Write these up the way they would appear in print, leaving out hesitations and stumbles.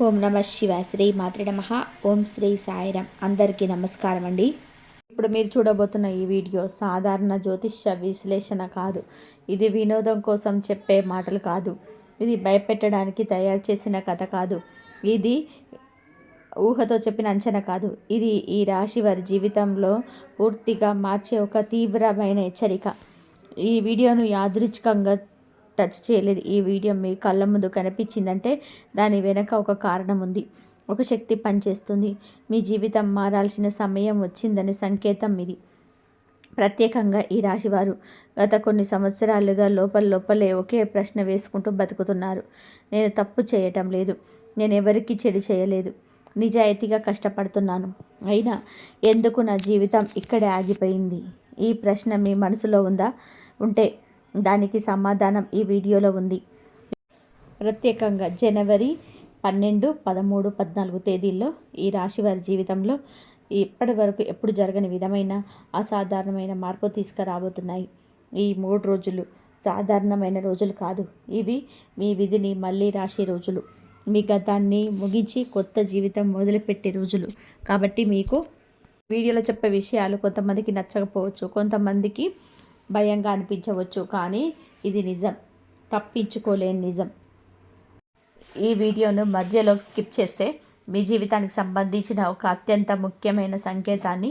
ఓం నమ శివ శ్రీ మాత్రే నమః. ఓం శ్రీ సాయిరామ్. అందరికీ నమస్కారం అండి. ఇప్పుడు మీరు చూడబోతున్న ఈ వీడియో సాధారణ జ్యోతిష్య విశ్లేషణ కాదు. ఇది వినోదం కోసం చెప్పే మాటలు కాదు. ఇది భయపెట్టడానికి తయారు చేసిన కథ కాదు. ఇది ఊహతో చెప్పిన అంచనా కాదు. ఇది ఈ రాశి వారి జీవితంలో పూర్తిగా మార్చే ఒక తీవ్రమైన హెచ్చరిక. ఈ వీడియోను యాదృచ్ఛికంగా టచ్ చేయలేదు. ఈ వీడియో మీ కళ్ళ ముందు కనిపించిందంటే దాని వెనక ఒక కారణం ఉంది. ఒక శక్తి పనిచేస్తుంది. మీ జీవితం మారాల్సిన సమయం వచ్చిందనే సంకేతం ఇది. ప్రత్యేకంగా ఈ రాశివారు గత కొన్ని సంవత్సరాలుగా లోపలే ఒకే ప్రశ్న వేసుకుంటూ బతుకుతున్నారు. నేను తప్పు చేయటం లేదు, నేను ఎవరికీ చెడు చేయలేదు, నిజాయితీగా కష్టపడుతున్నాను, అయినా ఎందుకు నా జీవితం ఇక్కడే ఆగిపోయింది? ఈ ప్రశ్న మీ మనసులో ఉంటే దానికి సమాధానం ఈ వీడియోలో ఉంది. ప్రత్యేకంగా జనవరి 12, 13, 14 తేదీల్లో ఈ రాశి వారి జీవితంలో ఇప్పటి వరకు ఎప్పుడు జరగని విధమైన అసాధారణమైన మార్పు తీసుకురాబోతున్నాయి. ఈ 3 రోజులు సాధారణమైన రోజులు కాదు. ఇవి మీ విధిని మళ్ళీ రాసే రోజులు. మీ గతాన్ని ముగించి కొత్త జీవితం మొదలుపెట్టే రోజులు. కాబట్టి మీకు వీడియోలో చెప్పే విషయాలు కొంతమందికి నచ్చకపోవచ్చు, కొంతమందికి భయంగా అనిపించవచ్చు, కానీ ఇది నిజం, తప్పించుకోలేని నిజం. ఈ వీడియోను మధ్యలో స్కిప్ చేస్తే మీ జీవితానికి సంబంధించిన ఒక అత్యంత ముఖ్యమైన సంకేతాన్ని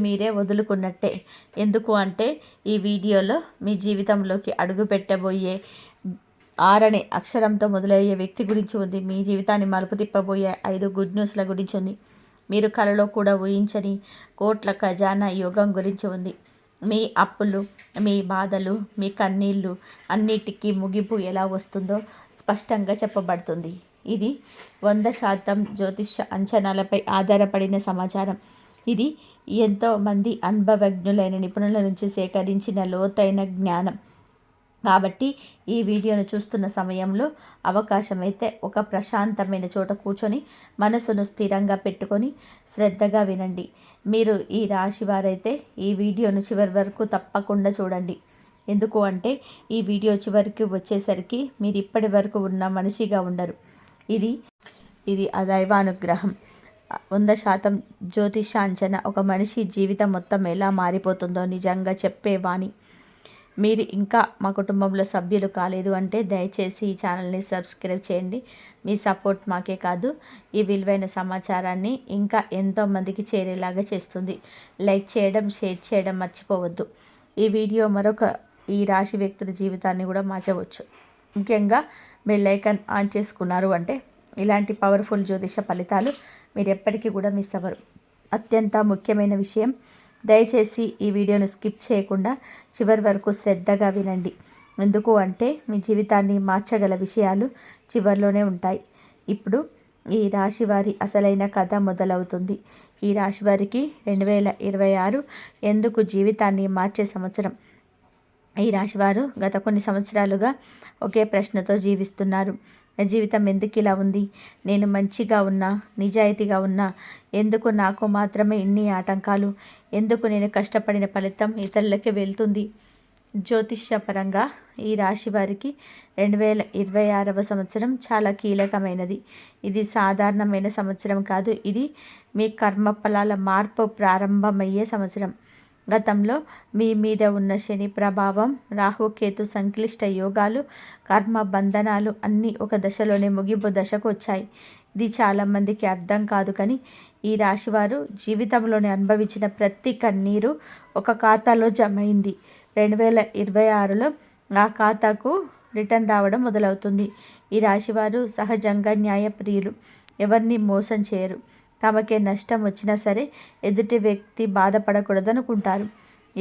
మీరే వదులుకున్నట్టే. ఎందుకు అంటే ఈ వీడియోలో మీ జీవితంలోకి అడుగు పెట్టబోయే ఆరనే అక్షరంతో మొదలయ్యే వ్యక్తి గురించి ఉంది. మీ జీవితాన్ని మలుపు తిప్పబోయే 5 గుడ్ న్యూస్ల గురించి ఉంది. మీరు కలలో కూడా ఊహించని కోట్ల ఖజానా యోగం గురించి ఉంది. మీ అప్పులు, మీ బాధలు, మీ కన్నీళ్ళు అన్నిటికీ ముగింపు ఎలా వస్తుందో స్పష్టంగా చెప్పబడుతుంది. ఇది 100% జ్యోతిష అంచనాలపై ఆధారపడిన సమాచారం. ఇది ఎంతోమంది అనుభవజ్ఞులైన నిపుణుల నుంచి సేకరించిన లోతైన జ్ఞానం. కాబట్టి ఈ వీడియోను చూస్తున్న సమయంలో అవకాశమైతే ఒక ప్రశాంతమైన చోట కూర్చొని మనసును స్థిరంగా పెట్టుకొని శ్రద్ధగా వినండి. మీరు ఈ రాశి వారైతే ఈ వీడియోను చివరి వరకు తప్పకుండా చూడండి. ఎందుకు అంటే ఈ వీడియో చివరికి వచ్చేసరికి మీరు ఇప్పటి వరకు ఉన్న మనిషిగా ఉండరు. ఇది దైవానుగ్రహం. 100% జ్యోతిషాంచన. ఒక మనిషి జీవితం మొత్తం ఎలా మారిపోతుందో నిజంగా చెప్పేవాణి. మీరు ఇంకా మా కుటుంబంలో సభ్యులు కాలేదు అంటే దయచేసి ఈ ఛానల్ని సబ్స్క్రైబ్ చేయండి. మీ సపోర్ట్ మాకే కాదు, ఈ విలువైన సమాచారాన్ని ఇంకా ఎంతోమందికి చేరేలాగా చేస్తుంది. లైక్ చేయడం, షేర్ చేయడం మర్చిపోవద్దు. ఈ వీడియో ఈ రాశి వ్యక్తుల జీవితాన్ని కూడా మార్చవచ్చు. ముఖ్యంగా బెల్ ఐకాన్ ఆన్ చేసుకున్నారు అంటే ఇలాంటి పవర్ఫుల్ జ్యోతిష ఫలితాలు మీరు ఎప్పటికీ కూడా మిస్ అవ్వరు. అత్యంత ముఖ్యమైన విషయం, దయచేసి ఈ వీడియోను స్కిప్ చేయకుండా చివరి వరకు శ్రద్ధగా వినండి. ఎందుకు అంటే మీ జీవితాన్ని మార్చగల విషయాలు చివరిలోనే ఉంటాయి. ఇప్పుడు ఈ రాశివారి అసలైన కథ మొదలవుతుంది. ఈ రాశివారికి 2026 ఎందుకు జీవితాన్ని మార్చే సంవత్సరం? ఈ రాశివారు గత కొన్ని సంవత్సరాలుగా ఒకే ప్రశ్నతో జీవిస్తున్నారు. జీవితం ఎందుకు ఇలా ఉంది? నేను మంచిగా ఉన్నా, నిజాయితీగా ఉన్నా, ఎందుకు నాకు మాత్రమే ఇన్ని ఆటంకాలు? ఎందుకు నేను కష్టపడిన ఫలితం ఇతరులకే వెళ్తుంది? జ్యోతిష్యపరంగా ఈ రాశి వారికి 2026వ సంవత్సరం చాలా కీలకమైనది. ఇది సాధారణమైన సంవత్సరం కాదు. ఇది మీ కర్మఫలాల మార్పు ప్రారంభమయ్యే సంవత్సరం. గతంలో మీ మీద ఉన్న శని ప్రభావం, రాహుకేతు సంక్లిష్ట యోగాలు, కర్మ బంధనాలు అన్నీ ఒక దశలోనే ముగింపు దశకు వచ్చాయి. ఇది చాలామందికి అర్థం కాదు, కానీ ఈ రాశివారు జీవితంలోనే అనుభవించిన ప్రతి కన్నీరు ఒక ఖాతాలో జమైంది. 2026లో ఆ ఖాతాకు రిటర్న్ రావడం మొదలవుతుంది. ఈ రాశివారు సహజంగా న్యాయప్రియులు. ఎవరిని మోసం చేయరు. తమకే నష్టం వచ్చినా సరే ఎదుటి వ్యక్తి బాధపడకూడదనుకుంటారు.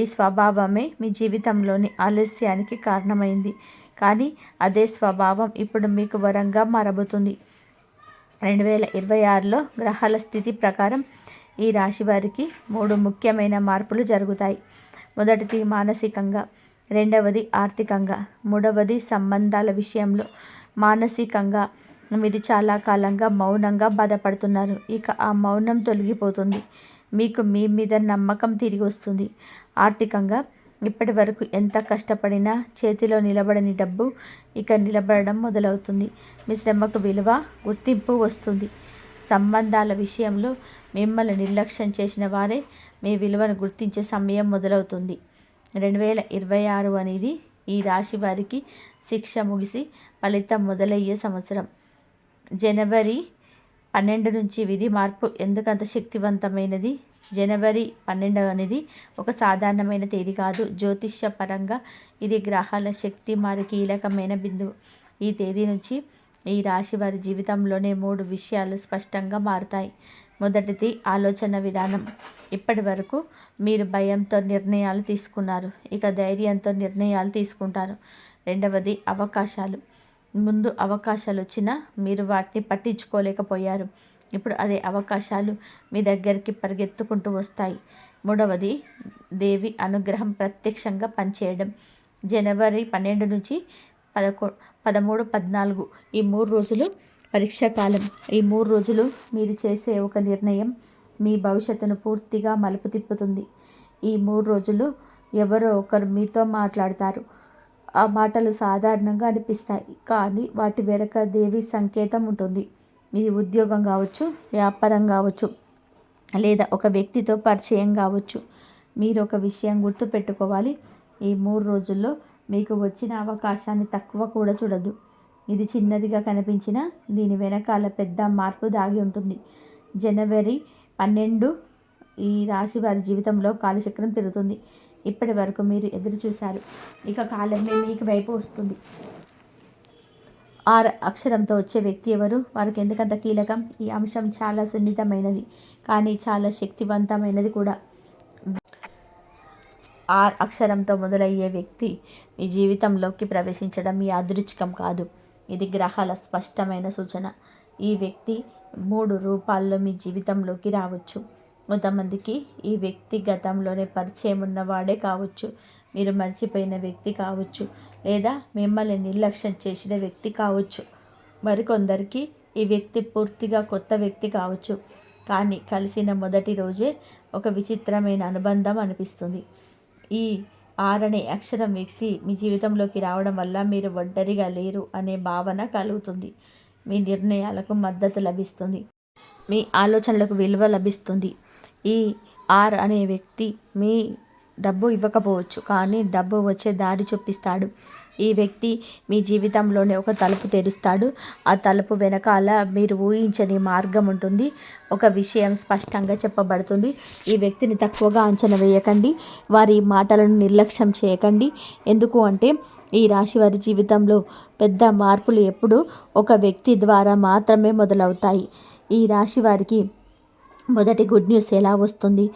ఈ స్వభావమే మీ జీవితంలోని ఆలస్యానికి కారణమైంది. కానీ అదే స్వభావం ఇప్పుడు మీకు వరంగా మారబోతుంది. 2026లో గ్రహాల స్థితి ప్రకారం ఈ రాశి వారికి 3 ముఖ్యమైన మార్పులు జరుగుతాయి. మొదటిది మానసికంగా, రెండవది ఆర్థికంగా, మూడవది సంబంధాల విషయంలో. మానసికంగా మీరు చాలా కాలంగా మౌనంగా బాధపడుతున్నారు. ఇక ఆ మౌనం తొలగిపోతుంది. మీకు మీ మీద నమ్మకం తిరిగి వస్తుంది. ఆర్థికంగా ఇప్పటి వరకు ఎంత కష్టపడినా చేతిలో నిలబడని డబ్బు ఇక నిలబడడం మొదలవుతుంది. మీ శ్రమకు విలువ, గుర్తింపు వస్తుంది. సంబంధాల విషయంలో మిమ్మల్ని నిర్లక్ష్యం చేసిన వారే మీ విలువను గుర్తించే సమయం మొదలవుతుంది. 2026 అనేది ఈ రాశి వారికి శిక్ష ముగిసి ఫలితం మొదలయ్యే సంవత్సరం. జనవరి 12 నుంచి విధి మార్పు ఎందుకంత శక్తివంతమైనది? జనవరి 12 అనేది ఒక సాధారణమైన తేదీ కాదు. జ్యోతిష్య పరంగా ఇది గ్రహాల శక్తి మరి కీలకమైన బిందువు. ఈ తేదీ నుంచి ఈ రాశి వారి జీవితంలోనే 3 విషయాలు స్పష్టంగా మారుతాయి. మొదటిది ఆలోచన విధానం. ఇప్పటి వరకు మీరు భయంతో నిర్ణయాలు తీసుకున్నారు, ఇక ధైర్యంతో నిర్ణయాలు తీసుకుంటారు. రెండవది అవకాశాలు. ముందు అవకాశాలు వచ్చినా మీరు వాటిని పట్టించుకోలేకపోయారు. ఇప్పుడు అదే అవకాశాలు మీ దగ్గరికి పరిగెత్తుకుంటూ వస్తాయి. మూడవది దేవి అనుగ్రహం ప్రత్యక్షంగా పనిచేయడం. జనవరి 12 నుంచి 13, 14 ఈ 3 రోజులు పరీక్షా కాలం. ఈ 3 రోజులు మీరు చేసే ఒక నిర్ణయం మీ భవిష్యత్తును పూర్తిగా మలుపు తిప్పుతుంది. ఈ 3 రోజులు ఎవరో ఒకరు మీతో మాట్లాడతారు. ఆ మాటలు సాధారణంగా అనిపిస్తాయి, కానీ వాటి వెనక దేవి సంకేతం ఉంటుంది. ఇది ఉద్యోగం కావచ్చు, వ్యాపారం కావచ్చు, లేదా ఒక వ్యక్తితో పరిచయం కావచ్చు. మీరు ఒక విషయం గుర్తుపెట్టుకోవాలి. ఈ 3 రోజుల్లో మీకు వచ్చిన అవకాశాన్ని తక్కువ కూడా చూడదు. ఇది చిన్నదిగా కనిపించినా దీని వెనకాల పెద్ద మార్పు దాగి ఉంటుంది. జనవరి 12 ఈ రాశి వారి జీవితంలో కాలచక్రం తిరుగుతుంది. ఇప్పటి వరకు మీరు ఎదురు చూశారు, ఇక కాలమే మీకు వైపు వస్తుంది. 6 అక్షరంతో వచ్చే వ్యక్తి ఎవరు? వారికి ఎందుకంత కీలకం? ఈ అంశం చాలా సున్నితమైనది, కానీ చాలా శక్తివంతమైనది కూడా. 6 అక్షరంతో మొదలయ్యే వ్యక్తి మీ జీవితంలోకి ప్రవేశించడం మీ అదృష్టం కాదు, ఇది గ్రహాల స్పష్టమైన సూచన. ఈ వ్యక్తి 3 రూపాల్లో మీ జీవితంలోకి రావచ్చు. కొంతమందికి ఈ వ్యక్తి గతంలోనే పరిచయం ఉన్నవాడే కావచ్చు, మీరు మర్చిపోయిన వ్యక్తి కావచ్చు, లేదా మిమ్మల్ని నిర్లక్ష్యం చేసిన వ్యక్తి కావచ్చు. మరికొందరికి ఈ వ్యక్తి పూర్తిగా కొత్త వ్యక్తి కావచ్చు, కానీ కలిసిన మొదటి రోజే ఒక విచిత్రమైన అనుబంధం అనిపిస్తుంది. ఈ 6 అనే అక్షరం వ్యక్తి మీ జీవితంలోకి రావడం వల్ల మీరు ఒంటరిగా లేరు అనే భావన కలుగుతుంది. మీ నిర్ణయాలకు మద్దతు లభిస్తుంది, మీ ఆలోచనలకు విలువ లభిస్తుంది. ఈ 6 అనే వ్యక్తి మీ డబ్బు ఇవ్వకపోవచ్చు, కానీ డబ్బు వచ్చే దారి చూపిస్తాడు. ఈ వ్యక్తి మీ జీవితంలోనే ఒక తలుపు తెరుస్తాడు. ఆ తలుపు వెనకాల మీరు ఊహించని మార్గం ఉంటుంది. ఒక విషయం స్పష్టంగా చెప్పబడుతుంది. ఈ వ్యక్తిని తక్కువగా అంచనా వేయకండి, వారి మాటలను నిర్లక్ష్యం చేయకండి. ఎందుకు అంటే ఈ రాశి వారి జీవితంలో పెద్ద మార్పులు ఎప్పుడు ఒక వ్యక్తి ద్వారా మాత్రమే మొదలవుతాయి. ఈ రాశి వారికి మొదటి గుడ్ న్యూస్ ఎలా వస్తుంది?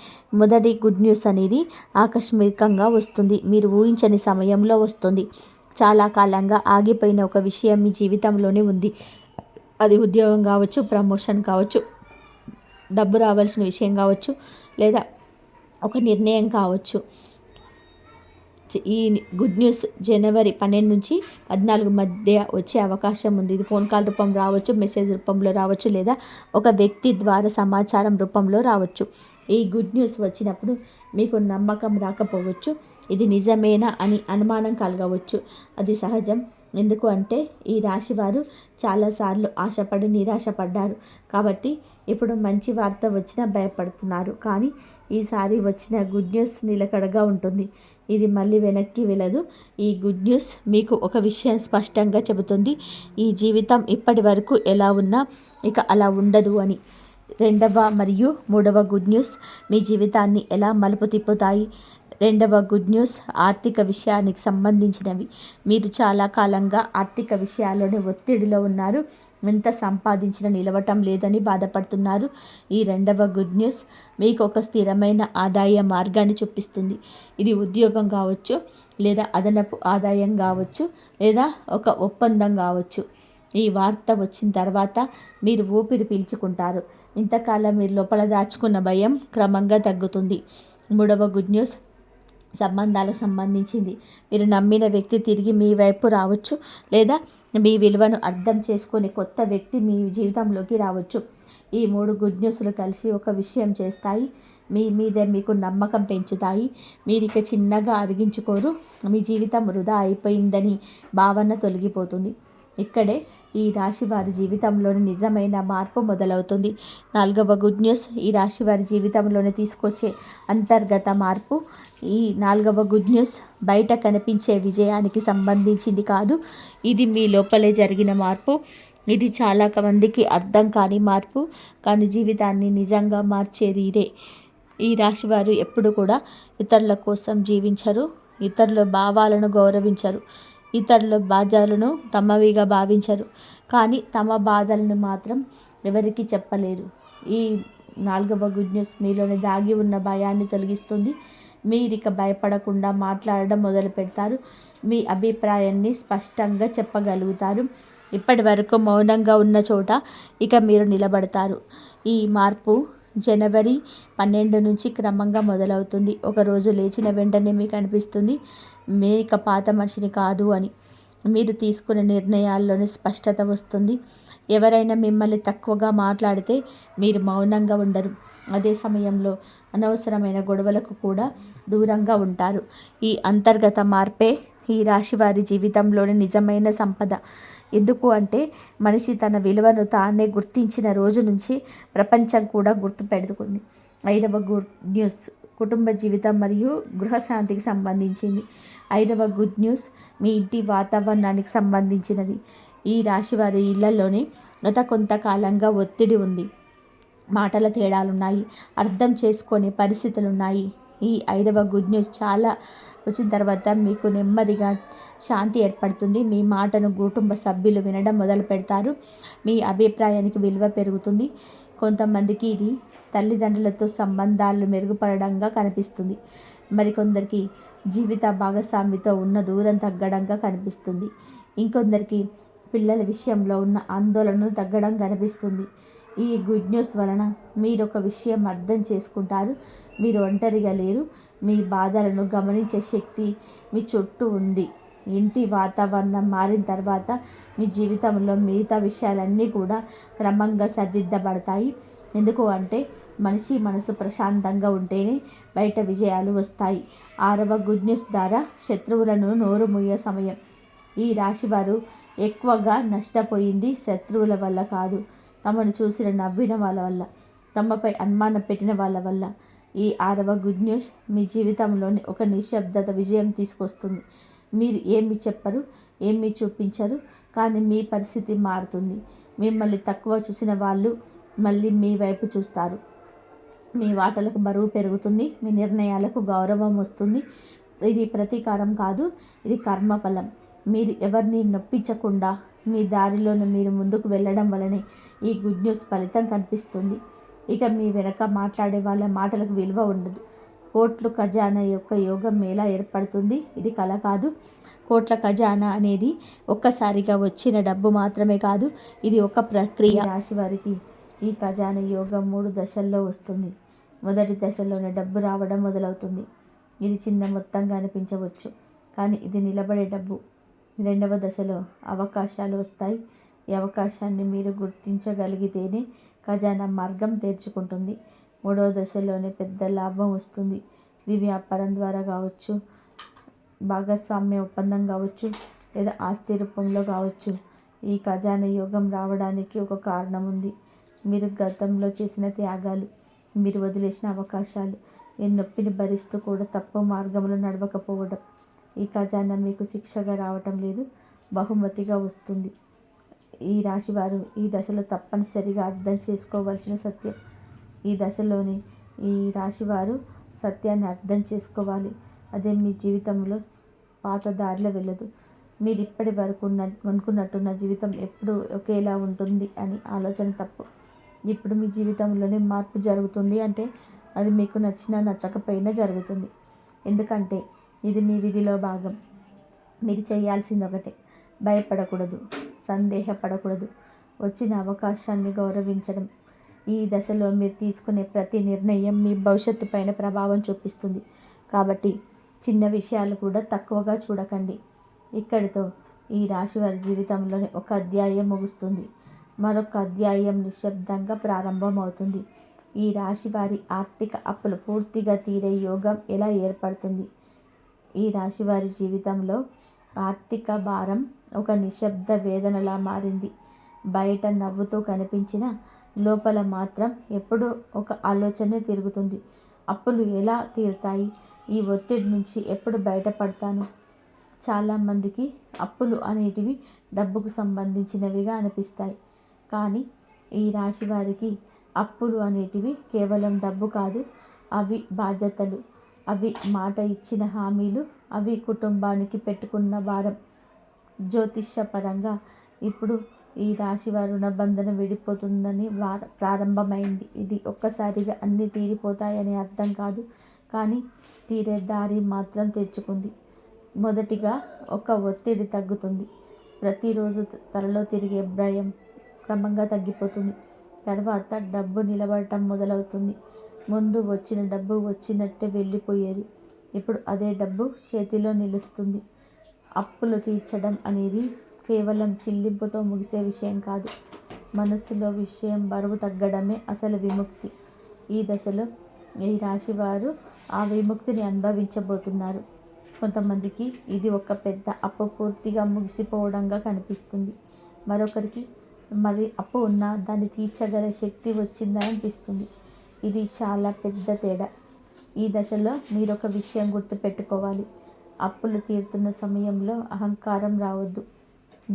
మొదటి గుడ్ న్యూస్ అనేది ఆకస్మికంగా వస్తుంది, మీరు ఊహించని సమయంలో వస్తుంది. చాలా కాలంగా ఆగిపోయిన ఒక విషయం మీ జీవితంలోనే ఉంది. అది ఉద్యోగం కావచ్చు, ప్రమోషన్ కావచ్చు, డబ్బు రావాల్సిన విషయం కావచ్చు, లేదా ఒక నిర్ణయం కావచ్చు. ఈ గుడ్ న్యూస్ జనవరి 12 నుంచి 14 మధ్య వచ్చే అవకాశం ఉంది. ఇది ఫోన్ కాల్ రూపం రావచ్చు, మెసేజ్ రూపంలో రావచ్చు, లేదా ఒక వ్యక్తి ద్వారా సమాచారం రూపంలో రావచ్చు. ఈ గుడ్ న్యూస్ వచ్చినప్పుడు మీకు నమ్మకం రాకపోవచ్చు, ఇది నిజమేనా అని అనుమానం కలగవచ్చు. అది సహజం. ఎందుకు అంటే ఈ రాశివారు చాలాసార్లు ఆశపడి నిరాశపడ్డారు, కాబట్టి ఇప్పుడు మంచి వార్త వచ్చినా భయపడుతున్నారు. కానీ ఈసారి వచ్చిన గుడ్ న్యూస్ నిలకడగా ఉంటుంది, ఇది మళ్ళీ వెనక్కి వెళ్ళదు. ఈ గుడ్ న్యూస్ మీకు ఒక విషయం స్పష్టంగా చెబుతుంది, ఈ జీవితం ఇప్పటి వరకు ఎలా ఉన్నా ఇక అలా ఉండదు అని. 2వ మరియు 3వ గుడ్ న్యూస్ మీ జీవితాన్ని ఎలా మలుపు తిప్పుతాయి. 2వ గుడ్ న్యూస్ ఆర్థిక విషయానికి సంబంధించినవి. మీరు చాలా కాలంగా ఆర్థిక విషయాల్లోనే ఒత్తిడిలో ఉన్నారు, ఎంత సంపాదించినా నిలవటం లేదని బాధపడుతున్నారు. ఈ 2వ గుడ్ న్యూస్ మీకు ఒక స్థిరమైన ఆదాయ మార్గాన్ని చూపిస్తుంది. ఇది ఉద్యోగం కావచ్చు, లేదా అదనపు ఆదాయం కావచ్చు, లేదా ఒక ఒప్పందం కావచ్చు. ఈ వార్త వచ్చిన తర్వాత మీరు ఊపిరి పీల్చుకుంటారు. ఇంతకాలం మీరు లోపల దాచుకున్న భయం క్రమంగా తగ్గుతుంది. 3వ గుడ్ న్యూస్ సంబంధాలకు సంబంధించింది. మీరు నమ్మిన వ్యక్తి తిరిగి మీ వైపు రావచ్చు, లేదా మీ విలువను అర్థం చేసుకునే కొత్త వ్యక్తి మీ జీవితంలోకి రావచ్చు. ఈ 3 గుడ్ న్యూస్లు కలిసి ఒక విషయం చేస్తాయి. మీ మీదే మీకు నమ్మకం పెంచుతాయి. మీరు ఇక చిన్నగా అరిగించుకోరు. మీ జీవితం వృధా అయిపోయిందని భావన తొలగిపోతుంది. ఇక్కడే ఈ రాశి వారి జీవితంలోని నిజమైన మార్పు మొదలవుతుంది. 4వ గుడ్ న్యూస్, ఈ రాశి వారి జీవితంలోనే తీసుకొచ్చే అంతర్గత మార్పు. ఈ 4వ గుడ్ న్యూస్ బయట కనిపించే విజయానికి సంబంధించింది కాదు. ఇది మీ లోపలే జరిగిన మార్పు. ఇది చాలా మందికి అర్థం కాని మార్పు, కానీ జీవితాన్ని నిజంగా మార్చేది ఇదే. ఈ రాశివారు ఎప్పుడు కూడా ఇతరుల కోసం జీవించరు, ఇతరుల భావాలను గౌరవించరు, ఇతరుల బాధలను తమవిగా భావించరు, కానీ తమ బాధలను మాత్రం ఎవరికి చెప్పలేరు. ఈ 4వ గుడ్ న్యూస్ మీలోని దాగి ఉన్న భయాన్ని తొలగిస్తుంది. మీరిక భయపడకుండా మాట్లాడడం మొదలు పెడతారు. మీ అభిప్రాయాన్ని స్పష్టంగా చెప్పగలుగుతారు. ఇప్పటి వరకు మౌనంగా ఉన్న చోట ఇక మీరు నిలబడతారు. ఈ మార్పు జనవరి 12 నుంచి క్రమంగా మొదలవుతుంది. ఒకరోజు లేచిన వెంటనే మీకు అనిపిస్తుంది మీరు ఇక పాత మనిషిని కాదు అని. మీరు తీసుకునే నిర్ణయాల్లోనే స్పష్టత వస్తుంది. ఎవరైనా మిమ్మల్ని తక్కువగా మాట్లాడితే మీరు మౌనంగా ఉండరు. అదే సమయంలో అనవసరమైన గొడవలకు కూడా దూరంగా ఉంటారు. ఈ అంతర్గత మార్పే ఈ రాశి వారి జీవితంలోని నిజమైన సంపద. ఎందుకు అంటే మనిషి తన విలువను తానే గుర్తించిన రోజు నుంచి ప్రపంచం కూడా గుర్తుపెడుతుంది. 5వ గుడ్ న్యూస్ కుటుంబ జీవితం మరియు గృహశాంతికి సంబంధించింది. 5వ గుడ్ న్యూస్ మీ ఇంటి వాతావరణానికి సంబంధించినది. ఈ రాశి వారి ఇళ్లలోనే గత కొంతకాలంగా ఒత్తిడి ఉంది. మాటల తేడాలున్నాయి, అర్థం చేసుకునే పరిస్థితులున్నాయి. ఈ 5వ గుడ్ న్యూస్ చాలా వచ్చిన తర్వాత మీకు నెమ్మదిగా శాంతి ఏర్పడుతుంది. మీ మాటను కుటుంబ సభ్యులు వినడం మొదలు పెడతారు. మీ అభిప్రాయానికి విలువ పెరుగుతుంది. కొంతమందికి ఇది తల్లిదండ్రులతో సంబంధాలు మెరుగుపడడంగా కనిపిస్తుంది. మరికొందరికి జీవిత భాగస్వామితో ఉన్న దూరం తగ్గడంగా కనిపిస్తుంది. ఇంకొందరికి పిల్లల విషయంలో ఉన్న ఆందోళనలు తగ్గడం కనిపిస్తుంది. ఈ గుడ్ న్యూస్ వలన మీరు ఒక విషయం అర్థం చేసుకుంటారు. మీరు ఒంటరిగా లేరు. మీ బాధలను గమనించే శక్తి మీ చుట్టూ ఉంది. ఇంటి వాతావరణం మారిన తర్వాత మీ జీవితంలో మిగతా విషయాలన్నీ కూడా క్రమంగా సరిదిద్దబడతాయి. ఎందుకు అంటే మనిషి మనసు ప్రశాంతంగా ఉంటేనే బయట విజయాలు వస్తాయి. 6వ గుడ్ న్యూస్ ద్వారా శత్రువులను నోరు మూయే సమయం. ఈ రాశివారు ఎక్కువగా నష్టపోయింది శత్రువుల వల్ల కాదు, తమను చూసిన నవ్విన వాళ్ళ వల్ల, తమపై అనుమానం పెట్టిన వాళ్ళ వల్ల. ఈ 6వ గుడ్ న్యూస్ మీ జీవితంలోని ఒక నిశ్శబ్దత విజయం తీసుకొస్తుంది. మీరు ఏమి చెప్పరు, ఏమి చూపించరు, కానీ మీ పరిస్థితి మారుతుంది. మిమ్మల్ని తక్కువ చూసిన వాళ్ళు మళ్ళీ మీ వైపు చూస్తారు. మీ వాటలకు బరువు పెరుగుతుంది. మీ నిర్ణయాలకు గౌరవం వస్తుంది. ఇది ప్రతీకారం కాదు, ఇది కర్మఫలం. మీరు ఎవరిని నొప్పించకుండా మీ దారిలోనే మీరు ముందుకు వెళ్ళడం వలనే ఈ గుడ్ న్యూస్ ఫలితం కనిపిస్తుంది. ఇక మీ వెనక మాట్లాడే వాళ్ళ మాటలకు విలువ ఉండదు. కోట్లు ఖజానా యొక్క యోగం ఎలా ఏర్పడుతుంది? ఇది కల కాదు. కోట్ల ఖజానా అనేది ఒక్కసారిగా వచ్చిన డబ్బు మాత్రమే కాదు, ఇది ఒక ప్రక్రియ. రాశి వారికి ఈ ఖజానా యోగం 3 దశల్లో వస్తుంది. మొదటి దశలోనే డబ్బు రావడం మొదలవుతుంది. ఇది చిన్న మొత్తంగా అనిపించవచ్చు, కానీ ఇది నిలబడే డబ్బు. 2వ దశలో అవకాశాలు వస్తాయి. ఈ అవకాశాన్ని మీరు గుర్తించగలిగితేనే ఖజానా మార్గం తెరుచుకుంటుంది. 3వ దశలోనే పెద్ద లాభం వస్తుంది. ఇది వ్యాపారం ద్వారా కావచ్చు, భాగస్వామ్య ఒప్పందం కావచ్చు, లేదా ఆస్తి రూపంలో కావచ్చు. ఈ ఖజానా యోగం రావడానికి ఒక కారణం ఉంది. మీరు గతంలో చేసిన త్యాగాలు, మీరు వదిలేసిన అవకాశాలు, ఈ నొప్పిని భరిస్తూ కూడా తప్పు మార్గంలో నడవకపోవడం. ఈ ఖజానా మీకు శిక్షగా రావటం లేదు, బహుమతిగా వస్తుంది. ఈ రాశివారు ఈ దశలో తప్పనిసరిగా అర్థం చేసుకోవాల్సిన సత్యం. ఈ దశలోనే ఈ రాశివారు సత్యాన్ని అర్థం చేసుకోవాలి. అదే మీ జీవితంలో పాత దారిలో వెళ్ళదు. మీరు ఇప్పటి వరకు అనుకున్నట్టున్న జీవితం ఎప్పుడు ఒకేలా ఉంటుంది అని ఆలోచన తప్పు. ఇప్పుడు మీ జీవితంలోనే మార్పు జరుగుతుంది అంటే అది మీకు నచ్చినా నచ్చకపోయినా జరుగుతుంది. ఎందుకంటే ఇది మీ విధిలో భాగం. మీరు చేయాల్సింది ఒకటే, భయపడకూడదు, సందేహపడకూడదు, వచ్చిన అవకాశాన్ని గౌరవించడం. ఈ దశలో మీరు తీసుకునే ప్రతి నిర్ణయం మీ భవిష్యత్తు పైన ప్రభావం చూపిస్తుంది. కాబట్టి చిన్న విషయాలు కూడా తక్కువగా చూడకండి. ఇక్కడితో ఈ రాశి వారి జీవితంలోని ఒక అధ్యాయం ముగుస్తుంది. మరొక అధ్యాయం నిశ్శబ్దంగా ప్రారంభమవుతుంది. ఈ రాశి వారి ఆర్థిక అప్పులు పూర్తిగా తీరే యోగం ఎలా ఏర్పడుతుంది? ఈ రాశి వారి జీవితంలో ఆర్థిక భారం ఒక నిశ్శబ్ద వేదనలా మారింది. బయట నవ్వుతూ కనిపించిన లోపల మాత్రం ఎప్పుడూ ఒక ఆలోచనే తిరుగుతుంది. అప్పులు ఎలా తీరుతాయి? ఈ ఒత్తిడి నుంచి ఎప్పుడు బయటపడతాను? చాలామందికి అప్పులు అనేటివి డబ్బుకు సంబంధించినవిగా అనిపిస్తాయి. కానీ ఈ రాశి వారికి అప్పులు అనేటివి కేవలం డబ్బు కాదు, అవి బాధ్యతలు, అవి మాట ఇచ్చిన హామీలు, అవి కుటుంబానికి పెట్టుకున్న భారం. జ్యోతిష్యపరంగా ఇప్పుడు ఈ రాశి వారి రుణబంధన విడిపోతుందని ప్రారంభమైంది. ఇది ఒక్కసారిగా అన్నీ తీరిపోతాయని అర్థం కాదు, కానీ తీరే దారి మాత్రం తెరుచుకుంది. మొదటిగా ఒక ఒత్తిడి తగ్గుతుంది. ప్రతిరోజు తలలో తిరిగే భయం క్రమంగా తగ్గిపోతుంది. తర్వాత డబ్బు నిలబడటం మొదలవుతుంది. ముందు వచ్చిన డబ్బు వచ్చినట్టే వెళ్ళిపోయేది. ఇప్పుడు అదే డబ్బు చేతిలో నిలుస్తుంది. అప్పులు తీర్చడం అనేది కేవలం చెల్లింపుతో ముగిసే విషయం కాదు. మనస్సులో విషయం బరువు తగ్గడమే అసలు విముక్తి. ఈ దశలో ఈ రాశి వారు ఆ విముక్తిని అనుభవించబోతున్నారు. కొంతమందికి ఇది ఒక పెద్ద అప్పు పూర్తిగా ముగిసిపోవడంగా కనిపిస్తుంది. మరొకరికి మరి అప్పు ఉన్నా దాన్ని తీర్చగల శక్తి వచ్చిందని అనిపిస్తుంది. ఇది చాలా పెద్ద తేడా. ఈ దశలో మీరు ఒక విషయం గుర్తుపెట్టుకోవాలి. అప్పులు తీరుతున్న సమయంలో అహంకారం రావద్దు.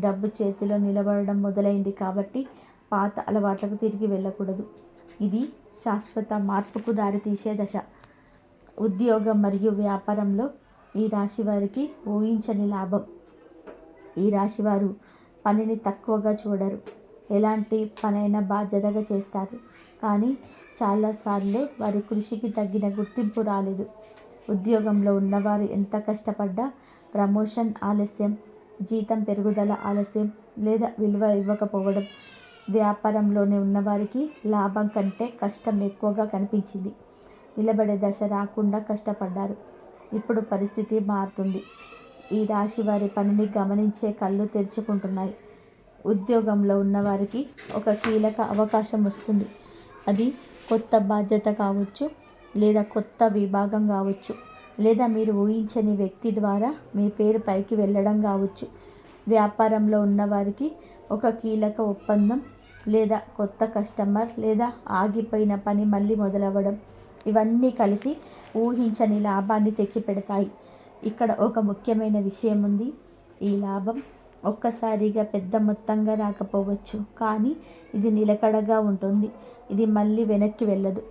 డబ్బు చేతిలో నిలబడడం మొదలైంది కాబట్టి పాత అలవాట్లకు తిరిగి వెళ్ళకూడదు. ఇది శాశ్వత మార్పుకు దారితీసే దశ. ఉద్యోగం మరియు వ్యాపారంలో ఈ రాశి వారికి ఊహించని లాభం. ఈ రాశివారు పనిని తక్కువగా చూడరు. ఎలాంటి పనైనా బాధ్యతగా చేస్తారు. కానీ చాలాసార్లు వారి కృషికి తగిన గుర్తింపు రాలేదు. ఉద్యోగంలో ఉన్నవారు ఎంత కష్టపడ్డా ప్రమోషన్ ఆలస్యం, జీతం పెరుగుదల ఆలస్యం లేదా విలువ ఇవ్వకపోవడం. వ్యాపారంలోనే ఉన్నవారికి లాభం కంటే కష్టం ఎక్కువగా కనిపించింది. నిలబడే దశ రాకుండా కష్టపడ్డారు. ఇప్పుడు పరిస్థితి మారుతుంది. ఈ రాశి వారి పనిని గమనించే కళ్ళు తెరుచుకుంటున్నాయి. ఉద్యోగంలో ఉన్నవారికి ఒక కీలక అవకాశం వస్తుంది. అది కొత్త బాధ్యత కావచ్చు, లేదా కొత్త విభాగం కావచ్చు, లేదా మీరు ఊహించని వ్యక్తి ద్వారా మీ పేరు పైకి వెళ్ళడం కావచ్చు. వ్యాపారంలో ఉన్నవారికి ఒక కీలక ఒప్పందం, లేదా కొత్త కస్టమర్, లేదా ఆగిపోయిన పని మళ్ళీ మొదలవ్వడం. ఇవన్నీ కలిసి ఊహించని లాభాన్ని తెచ్చిపెడతాయి. ఇక్కడ ఒక ముఖ్యమైన విషయం ఉంది. ఈ లాభం ఒక్కసారిగా పెద్ద మొత్తంగా రాకపోవచ్చు, కానీ ఇది నిలకడగా ఉంటుంది. ఇది మళ్ళీ వెనక్కి వెళ్ళదు.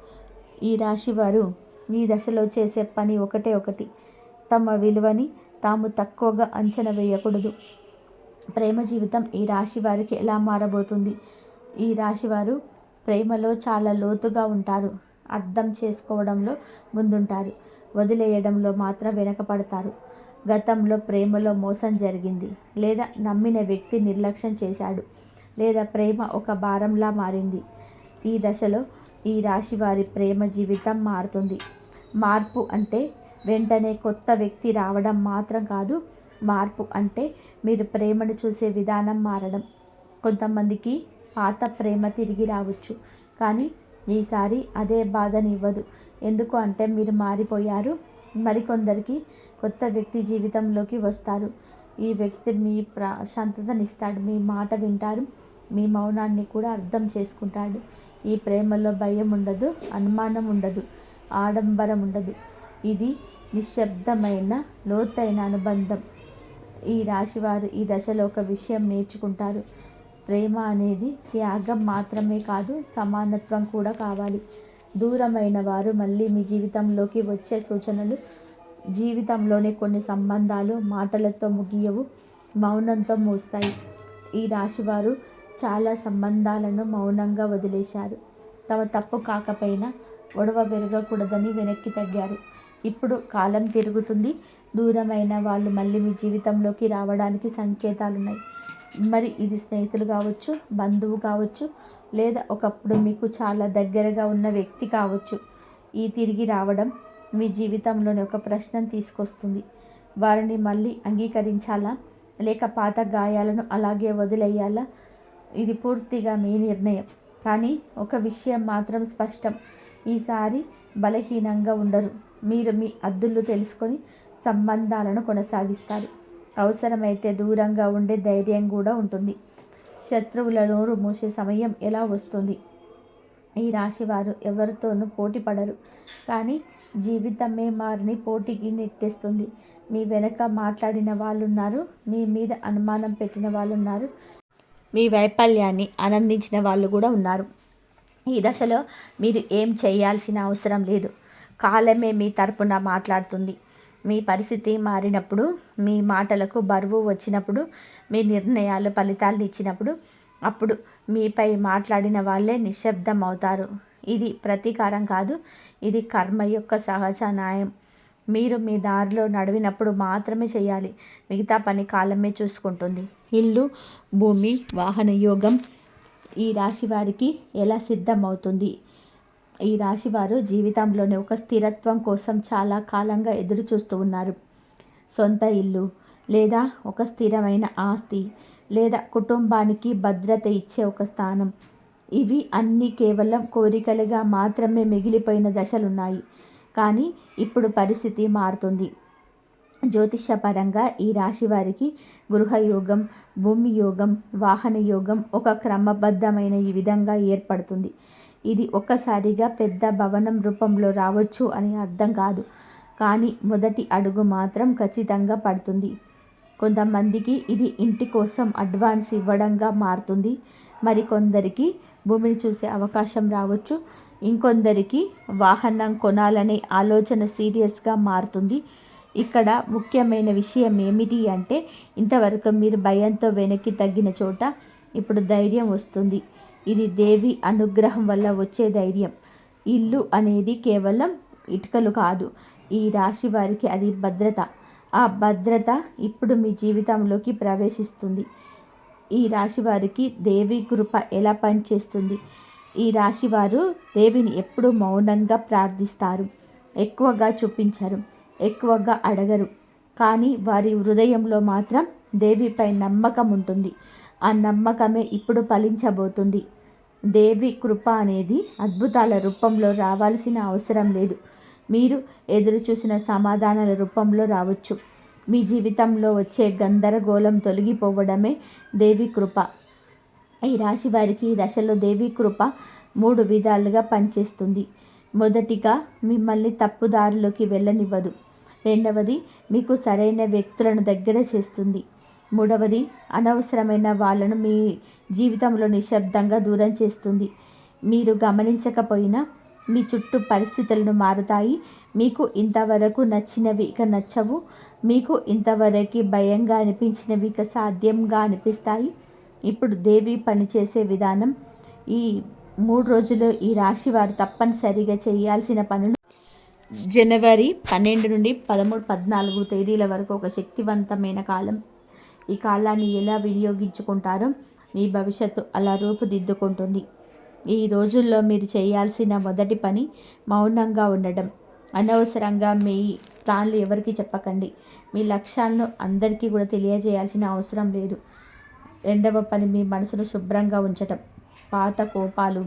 ఈ రాశివారు ఈ దశలో చేసే పని ఒకటి. తమ విలువని తాము తక్కువగా అంచనా వేయకూడదు. ప్రేమ జీవితం ఈ రాశి వారికి ఎలా మారబోతుంది? ఈ రాశివారు ప్రేమలో చాలా లోతుగా ఉంటారు. అర్థం చేసుకోవడంలో ముందుంటారు. వదిలేయడంలో మాత్రం వెనకపడతారు. గతంలో ప్రేమలో మోసం జరిగింది, లేదా నమ్మిన వ్యక్తి నిర్లక్ష్యం చేశాడు, లేదా ప్రేమ ఒక భారంలా మారింది. ఈ దశలో ఈ రాశి వారి ప్రేమ జీవితం మారుతుంది. మార్పు అంటే వెంటనే కొత్త వ్యక్తి రావడం మాత్రం కాదు. మార్పు అంటే మీరు ప్రేమను చూసే విధానం మారడం. కొంతమందికి పాత ప్రేమ తిరిగి రావచ్చు, కానీ ఈసారి అదే బాధనివ్వదు. ఎందుకు అంటే మీరు మారిపోయారు. మరికొందరికి కొత్త వ్యక్తి జీవితంలోకి వస్తారు. ఈ వ్యక్తి మీ ప్రశాంతతనిస్తాడు, మీ మాట వింటారు, మీ మౌనాన్ని కూడా అర్థం చేసుకుంటాడు. ఈ ప్రేమలో భయం ఉండదు, అనుమానం ఉండదు, ఆడంబరం ఉండదు. ఇది నిశ్శబ్దమైన లోతైన అనుబంధం. ఈ రాశివారు ఈ దశలో ఒక విషయం నేర్చుకుంటారు. ప్రేమ అనేది త్యాగం మాత్రమే కాదు, సమానత్వం కూడా కావాలి. దూరమైన వారు మళ్ళీ మీ జీవితంలోకి వచ్చే సూచనలు. జీవితంలోనే కొన్ని సంబంధాలు మాటలతో ముగియవు, మౌనంతో మూస్తాయి. ఈ రాశివారు చాలా సంబంధాలను మౌనంగా వదిలేశారు. తమ తప్పు కాకపోయినా గొడవ పెరగకూడదని వెనక్కి తగ్గారు. ఇప్పుడు కాలం తిరుగుతుంది. దూరమైన వాళ్ళు మళ్ళీ మీ జీవితంలోకి రావడానికి సంకేతాలున్నాయి. మరి ఇది స్నేహితులు కావచ్చు, బంధువు కావచ్చు, లేదా ఒకప్పుడు మీకు చాలా దగ్గరగా ఉన్న వ్యక్తి కావచ్చు. ఈ తిరిగి రావడం మీ జీవితంలోని ఒక ప్రశ్నను తీసుకొస్తుంది. వారిని మళ్ళీ అంగీకరించాలా, లేక పాత గాయాలను అలాగే వదిలేయాలా? ఇది పూర్తిగా మీ నిర్ణయం. కానీ ఒక విషయం మాత్రం స్పష్టం. ఈసారి బలహీనంగా ఉండరు. మీరు మీ హద్దులు తెలుసుకొని సంబంధాలను కొనసాగిస్తారు. అవసరమైతే దూరంగా ఉండే ధైర్యం కూడా ఉంటుంది. శత్రువుల నోరు మూసే సమయం ఎలా వస్తుంది. ఈ రాశివారు ఎవరితోనూ పోటీ పడరు, కానీ జీవితమే వారిని పోటీకి నెట్టేస్తుంది. మీ వెనక మాట్లాడిన వాళ్ళున్నారు, మీ మీద అనుమానం పెట్టిన వాళ్ళున్నారు, మీ వైఫల్యాన్ని ఆనందించిన వాళ్ళు కూడా ఉన్నారు. ఈ దశలో మీరు ఏం చేయాల్సిన అవసరం లేదు. కాలమే మీ తరపున మాట్లాడుతుంది. మీ పరిస్థితి మారినప్పుడు, మీ మాటలకు బరువు వచ్చినప్పుడు, మీ నిర్ణయాలు ఫలితాలు ఇచ్చినప్పుడు, అప్పుడు మీపై మాట్లాడిన వాళ్ళే నిశ్శబ్దం అవుతారు. ఇది ప్రతీకారం కాదు, ఇది కర్మ యొక్క సహజ న్యాయం. మీరు మీ దారిలో నడివినప్పుడు మాత్రమే చేయాలి. మిగతా పని కాలమే చూసుకుంటుంది. ఇల్లు, భూమి, వాహన యోగం ఈ రాశి వారికి ఎలా సిద్ధమవుతుంది. ఈ రాశివారు జీవితంలోని ఒక స్థిరత్వం కోసం చాలా కాలంగా ఎదురు చూస్తూ ఉన్నారు. సొంత ఇల్లు, లేదా ఒక స్థిరమైన ఆస్తి, లేదా కుటుంబానికి భద్రత ఇచ్చే ఒక స్థానం, ఇవి అన్నీ కేవలం కోరికలుగా మాత్రమే మిగిలిపోయిన దశలున్నాయి. కానీ ఇప్పుడు పరిస్థితి మారుతుంది. జ్యోతిషపరంగా ఈ రాశి వారికి గృహయోగం, భూమి యోగం, వాహన యోగం ఒక క్రమబద్ధమైన ఈ విధంగా ఏర్పడుతుంది. ఇది ఒక్కసారిగా పెద్ద భవనం రూపంలో రావచ్చు అని అర్థం కాదు, కానీ మొదటి అడుగు మాత్రం ఖచ్చితంగా పడుతుంది. కొంతమందికి ఇది ఇంటి కోసం అడ్వాన్స్ ఇవ్వడంగా మారుతుంది. మరికొందరికి భూమిని చూసే అవకాశం రావచ్చు. ఇంకొందరికి వాహనం కొనాలనే ఆలోచన సీరియస్గా మారుతుంది. ఇక్కడ ముఖ్యమైన విషయం ఏమిటి అంటే, ఇంతవరకు మీరు భయంతో వెనక్కి తగ్గిన చోట ఇప్పుడు ధైర్యం వస్తుంది. ఇది దేవి అనుగ్రహం వల్ల వచ్చే ధైర్యం. ఇల్లు అనేది కేవలం ఇటుకలు కాదు. ఈ రాశి వారికి అది భద్రత. ఆ భద్రత ఇప్పుడు మీ జీవితంలోకి ప్రవేశిస్తుంది. ఈ రాశి వారికి దేవి కృప ఎలా పనిచేస్తుంది. ఈ రాశివారు దేవిని ఎప్పుడూ మౌనంగా ప్రార్థిస్తారు. ఎక్కువగా చూపించరు, ఎక్కువగా అడగరు, కానీ వారి హృదయంలో మాత్రం దేవిపై నమ్మకం ఉంటుంది. ఆ నమ్మకమే ఇప్పుడు ఫలించబోతుంది. దేవి కృప అనేది అద్భుతాల రూపంలో రావాల్సిన అవసరం లేదు. మీరు ఎదురు చూసిన సమాధానాల రూపంలో రావచ్చు. మీ జీవితంలో వచ్చే గందరగోళం తొలగిపోవడమే దేవి కృప. ఈ రాశి వారికి ఈ దశలో దేవి కృప 3 విధాలుగా పనిచేస్తుంది. మొదటిగా, మిమ్మల్ని తప్పుదారిలోకి వెళ్ళనివ్వదు. రెండవది, మీకు సరైన వ్యక్తులను దగ్గర చేస్తుంది. మూడవది, అనవసరమైన వాళ్ళను మీ జీవితంలో నిశ్శబ్దంగా దూరం చేస్తుంది. మీరు గమనించకపోయినా మీ చుట్టూ పరిస్థితులను మారుతాయి. మీకు ఇంతవరకు నచ్చినవి ఇక నచ్చవు. మీకు ఇంతవరకు భయంగా అనిపించినవి ఇక సాధ్యంగా అనిపిస్తాయి. ఇప్పుడు దేవి పనిచేసే విధానం. ఈ 3 రోజుల్లో ఈ రాశి వారు తప్పనిసరిగా చేయాల్సిన పనులు. జనవరి 12 నుండి 13, 14 తేదీల వరకు ఒక శక్తివంతమైన కాలం. ఈ కాలాన్ని ఎలా వినియోగించుకుంటారో మీ భవిష్యత్తు అలా రూపుదిద్దుకుంటుంది. ఈ రోజుల్లో మీరు చేయాల్సిన మొదటి పని మౌనంగా ఉండడం. అనవసరంగా మీ ప్లాన్లు ఎవరికి చెప్పకండి. మీ లక్ష్యాలను అందరికీ కూడా తెలియజేయాల్సిన అవసరం లేదు. రెండవ పని, మీ మనసును శుభ్రంగా ఉంచటం. పాత కోపాలు,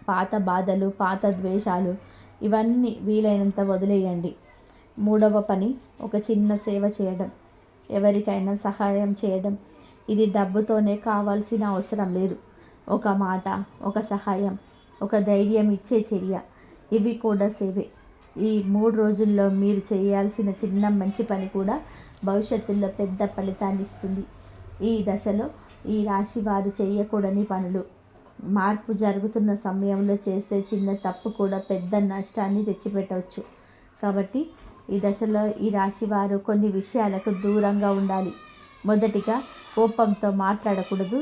పాత బాధలు, పాత ద్వేషాలు ఇవన్నీ వీలైనంత వదిలేయండి. మూడవ పని, ఒక చిన్న సేవ చేయడం, ఎవరికైనా సహాయం చేయడం. ఇది డబ్బుతోనే కావాల్సిన అవసరం లేదు. ఒక మాట, ఒక సహాయం, ఒక ధైర్యం ఇచ్చే చర్య, ఇవి కూడా సేవే. ఈ 3 రోజుల్లో మీరు చేయాల్సిన చిన్న మంచి పని కూడా భవిష్యత్తులో పెద్ద ఫలితాన్ని ఇస్తుంది. ఈ దశలో ఈ రాశి వారు చేయకూడని పనులు. మార్పు జరుగుతున్న సమయంలో చేసే చిన్న తప్పు కూడా పెద్ద నష్టాన్ని తెచ్చిపెట్టవచ్చు. కాబట్టి ఈ దశలో ఈ రాశి వారు కొన్ని విషయాలకు దూరంగా ఉండాలి. మొదటిగా, కోపంతో మాట్లాడకూడదు.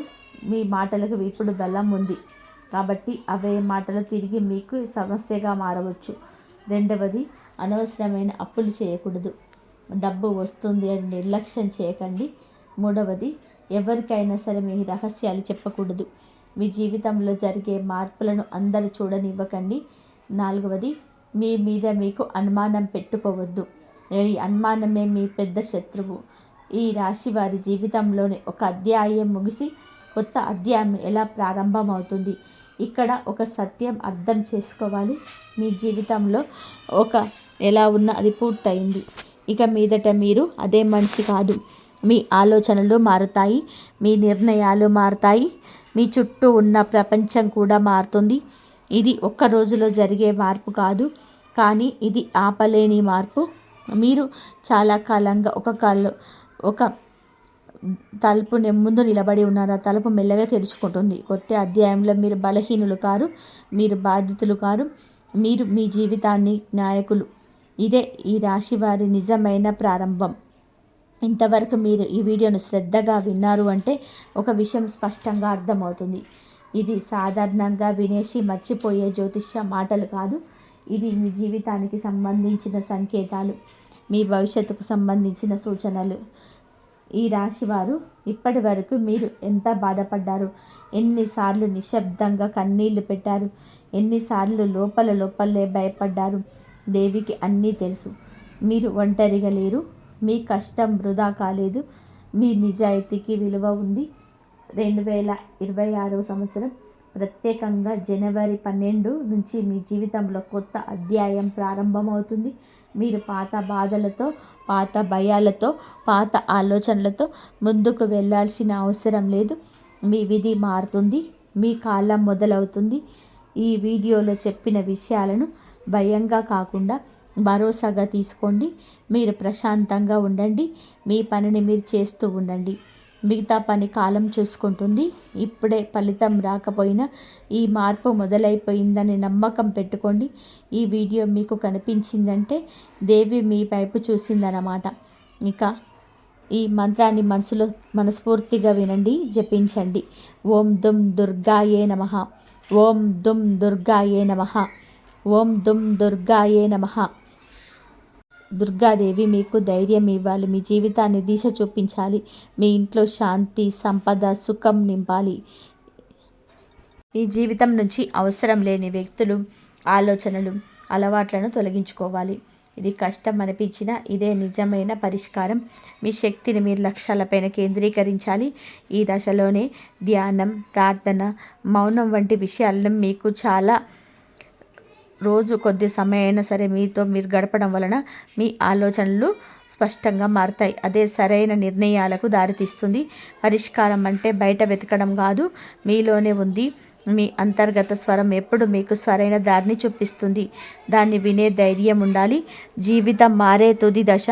మీ మాటలకు ఇప్పుడు బలం ఉంది, కాబట్టి అవే మాటలు తిరిగి మీకు సమస్యగా మారవచ్చు. రెండవది, అనవసరమైన అప్పులు చేయకూడదు. డబ్బు వస్తుంది అని నిర్లక్ష్యం చేయకండి. మూడవది, ఎవరికైనా సరే మీ రహస్యాలు చెప్పకూడదు. మీ జీవితంలో జరిగే మార్పులను అందరూ చూడనివ్వకండి. నాలుగవది, మీ మీద మీకు అనుమానం పెట్టుకోవద్దు. ఈ అనుమానమే మీ పెద్ద శత్రువు. ఈ రాశి వారి జీవితంలోని ఒక అధ్యాయం ముగిసి కొత్త అధ్యాయం ఎలా ప్రారంభమవుతుంది. ఇక్కడ ఒక సత్యం అర్థం చేసుకోవాలి. మీ జీవితంలో ఎలా ఉన్నా అది పూర్తయింది. ఇక మీదట మీరు అదే మనిషి కాదు. మీ ఆలోచనలు మారుతాయి, మీ నిర్ణయాలు మారుతాయి, మీ చుట్టూ ఉన్న ప్రపంచం కూడా మారుతుంది. ఇది ఒక్క రోజులో జరిగే మార్పు కాదు, కానీ ఇది ఆపలేని మార్పు. మీరు చాలా కాలంగా ఒక తలుపు ముందు నిలబడి ఉన్నారు. ఆ తలుపు మెల్లగా తెరుచుకుంటుంది. కొత్త అధ్యాయంలో మీరు బలహీనులు కారు, మీరు బాధితులు కారు, మీరు మీ జీవితాన్ని నాయకులు. ఇదే ఈ రాశి వారి నిజమైన ప్రారంభం. ఇంతవరకు మీరు ఈ వీడియోను శ్రద్ధగా విన్నారు అంటే ఒక విషయం స్పష్టంగా అర్థమవుతుంది. ఇది సాధారణంగా వినేసి మర్చిపోయే జ్యోతిష్య మాటలు కాదు. ఇది మీ జీవితానికి సంబంధించిన సంకేతాలు, మీ భవిష్యత్తుకు సంబంధించిన సూచనలు. ఈ రాశివారు ఇప్పటి వరకు మీరు ఎంత బాధపడ్డారు, ఎన్నిసార్లు నిశ్శబ్దంగా కన్నీళ్లు పెట్టారు, ఎన్నిసార్లు లోపలే భయపడ్డారు. దేవికి అన్నీ తెలుసు. మీరు ఒంటరిగా లేరు, మీ కష్టం వృధా కాలేదు, మీ నిజాయితీకి విలువ ఉంది. 2026 సంవత్సరం ప్రత్యేకంగా జనవరి 12 నుంచి మీ జీవితంలో కొత్త అధ్యాయం ప్రారంభమవుతుంది. మీరు పాత బాధలతో, పాత భయాలతో, పాత ఆలోచనలతో ముందుకు వెళ్ళాల్సిన అవసరం లేదు. మీ విధి మారుతుంది, మీ కాలం మొదలవుతుంది. ఈ వీడియోలో చెప్పిన విషయాలను భయంగా కాకుండా భరోసాగా తీసుకోండి. మీరు ప్రశాంతంగా ఉండండి, మీ పనిని మీరు చేస్తూ ఉండండి. మిగతా పని కాలం చూసుకుంటుంది. ఇప్పుడే ఫలితం రాకపోయినా ఈ మార్పు మొదలైపోయిందని నమ్మకం పెట్టుకోండి. ఈ వీడియో మీకు కనిపించిందంటే దేవి మీ వైపు చూసిందన్నమాట. ఇక ఈ మంత్రాన్ని మనసులో మనస్ఫూర్తిగా వినండి, జపించండి. ఓం దుమ్ దుర్గాయే నమః, ఓం దుమ్ దుర్గాయే నమః, ఓం దుమ్ దుర్గాయే నమః. దుర్గాదేవి మీకు ధైర్యం ఇవ్వాలి, మీ జీవితాన్ని దిశ చూపించాలి, మీ ఇంట్లో శాంతి, సంపద, సుఖం నింపాలి. ఈ జీవితం నుంచి అవసరం లేని వ్యక్తులు, ఆలోచనలు, అలవాట్లను తొలగించుకోవాలి. ఇది కష్టం అనిపించినా ఇదే నిజమైన పరిష్కారం. మీ శక్తిని మీరు లక్ష్యాలపైన కేంద్రీకరించాలి. ఈ దశలోనే ధ్యానం, ప్రార్థన, మౌనం వంటి విషయాలను మీకు చాలా రోజు కొద్ది సమయం అయినా సరే మీరు గడపడం వలన మీ ఆలోచనలు స్పష్టంగా మారుతాయి. అదే సరైన నిర్ణయాలకు దారితీస్తుంది. పరిష్కారం అంటే బయట వెతకడం కాదు, మీలోనే ఉంది. మీ అంతర్గత స్వరం ఎప్పుడు మీకు సరైన దారిని చూపిస్తుంది. దాన్ని వినే ధైర్యం ఉండాలి. జీవితం మారే తుది దశ.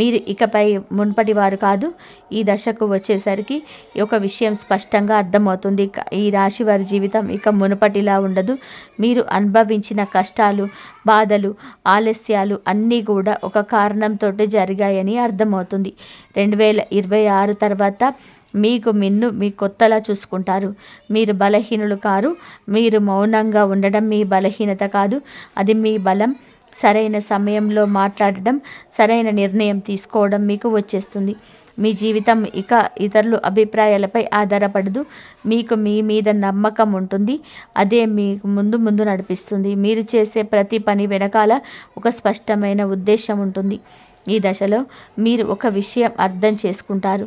మీరు ఇకపై మునుపటి వారు కాదు. ఈ దశకు వచ్చేసరికి ఒక విషయం స్పష్టంగా అర్థమవుతుంది. ఈ రాశి వారి జీవితం ఇక మునుపటిలా ఉండదు. మీరు అనుభవించిన కష్టాలు, బాధలు, ఆలస్యాలు అన్నీ కూడా ఒక కారణంతో జరిగాయని అర్థమవుతుంది. 2026 తర్వాత మీ కొత్తలా చూసుకుంటారు. మీరు బలహీనులు కారు. మీరు మౌనంగా ఉండడం మీ బలహీనత కాదు, అది మీ బలం. సరైన సమయంలో మాట్లాడడం, సరైన నిర్ణయం తీసుకోవడం మీకు వచ్చేస్తుంది. మీ జీవితం ఇక ఇతరుల అభిప్రాయాలపై ఆధారపడదు. మీకు మీ మీద నమ్మకం ఉంటుంది. అదే మీకు ముందు నడిపిస్తుంది. మీరు చేసే ప్రతి పని వెనకాల ఒక స్పష్టమైన ఉద్దేశం ఉంటుంది. ఈ దశలో మీరు ఒక విషయం అర్థం చేసుకుంటారు.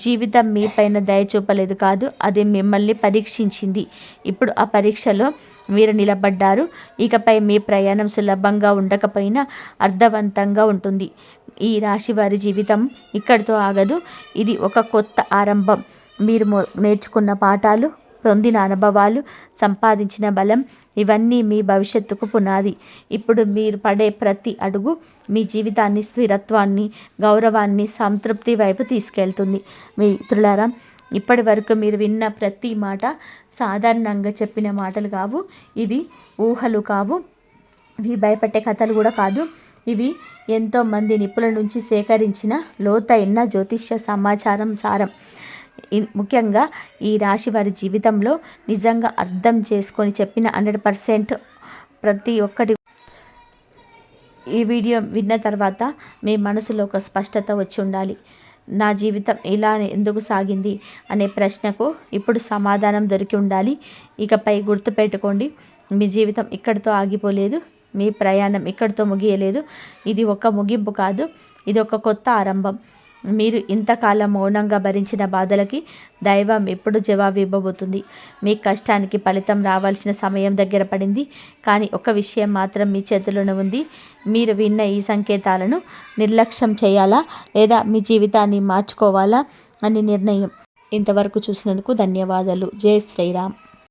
జీవితం మీ పైన దయ చూపలేదు కాదు, అది మిమ్మల్ని పరీక్షించింది. ఇప్పుడు ఆ పరీక్షలో మీరు నిలబడ్డారు. ఇకపై మీ ప్రయాణం సులభంగా ఉండకపోయినా అర్థవంతంగా ఉంటుంది. ఈ రాశి వారి జీవితం ఇక్కడితో ఆగదు. ఇది ఒక కొత్త ఆరంభం. మీరు నేర్చుకున్న పాఠాలు, పొందిన అనుభవాలు, సంపాదించిన బలం, ఇవన్నీ మీ భవిష్యత్తుకు పునాది. ఇప్పుడు మీరు పడే ప్రతి అడుగు మీ జీవితాన్ని స్థిరత్వాన్ని, గౌరవాన్ని, సంతృప్తి వైపు తీసుకెళ్తుంది. మిత్రులారా, ఇప్పటి వరకు మీరు విన్న ప్రతి మాట సాధారణంగా చెప్పిన మాటలు కావు. ఇవి ఊహలు కావు, ఇవి భయపెట్టే కథలు కూడా కాదు. ఇవి ఎంతోమంది నిపుణుల నుంచి సేకరించిన లోతైన జ్యోతిష్య సమాచారం సారం. ముఖ్యంగా ఈ రాశి వారి జీవితంలో నిజంగా అర్థం చేసుకొని చెప్పిన 100% ప్రతి ఒక్కటి. ఈ వీడియో విన్న తర్వాత మీ మనసులో ఒక స్పష్టత వచ్చి ఉండాలి. నా జీవితం ఇలా ఎందుకు సాగింది అనే ప్రశ్నకు ఇప్పుడు సమాధానం దొరికి ఉండాలి. ఇకపై గుర్తుపెట్టుకోండి, మీ జీవితం ఇక్కడితో ఆగిపోలేదు, మీ ప్రయాణం ఇక్కడితో ముగియలేదు. ఇది ఒక ముగింపు కాదు, ఇది ఒక కొత్త ఆరంభం. మీరు ఇంతకాలం మౌనంగా భరించిన బాధలకి దైవం ఎప్పుడు జవాబు ఇవ్వబోతుంది. మీ కష్టానికి ఫలితం రావాల్సిన సమయం దగ్గర పడింది. కానీ ఒక విషయం మాత్రం మీ చేతిలోనే ఉంది. మీరు విన్న ఈ సంకేతాలను నిర్లక్ష్యం చేయాలా లేదా మీ జీవితాన్ని మార్చుకోవాలా అని నిర్ణయం. ఇంతవరకు చూసినందుకు ధన్యవాదాలు. జై శ్రీరామ్.